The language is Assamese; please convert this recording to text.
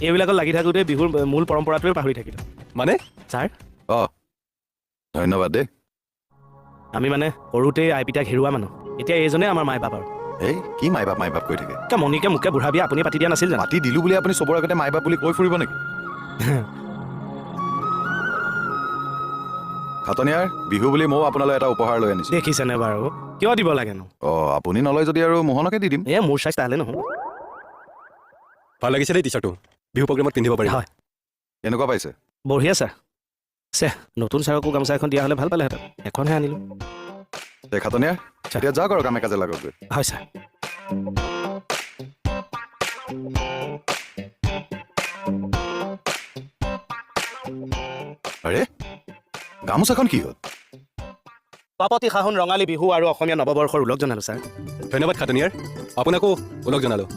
এইবিলাকত লাগি থাকোঁতে বিহুৰ মূল পৰম্পৰাটোৱে পাহৰি থাকিলোঁ। মানে ছাৰ ধন্যবাদ দেই। আমি মানে সৰুতেই আই পিতাক হেৰুৱা মানুহ। এতিয়া এইজনে আমাৰ মাই বাপ আৰু এই কি মাই বাপ কৈ থাকে। মণিকে মোকে বুঢ়া বিয়া আপুনি পাতি দিয়া নাছিল জানো? মাতি দিলোঁ বুলি আপুনি চবৰ আগতে মাই বাপ বুলি কৈ ফুৰিব নেকি? খাটনিয়াৰ, বিহু বুলি ময়ো আপোনালৈ এটা উপহাৰ লৈ আনিছোঁ। দেখিছেনে বাৰু, কিয় দিব লাগেনো? আপুনি নলয় যদি আৰু মোহনকে দি দিম। মোৰ চাইজ তালে নহ'ব। ভাল লাগিছে দেই টি চাৰ্টটো, বিহু প্ৰগ্ৰেমত পিন্ধিব পাৰিম। হয়, কেনেকুৱা পাইছে? বঢ়িয়া ছাৰ। নতুন ছাৰকো গামোচা এখন দিয়া হ'লে ভাল পালেহেঁতেন। এখনহে আনিলোঁ। খাটনিয়াৰ, এতিয়া যাওক আৰু কামে কাজে লাগক গৈ। হয় ছাৰ। আৰে গামোচাখন কি হ'ল? পাপতি শাহুন ৰঙালী বিহু আৰু অসমীয়া নৱবৰ্ষৰ ওলগ জনালোঁ ছাৰ। ধন্যবাদ খাটনিয়াৰ, আপোনাকো ওলগ জনালোঁ।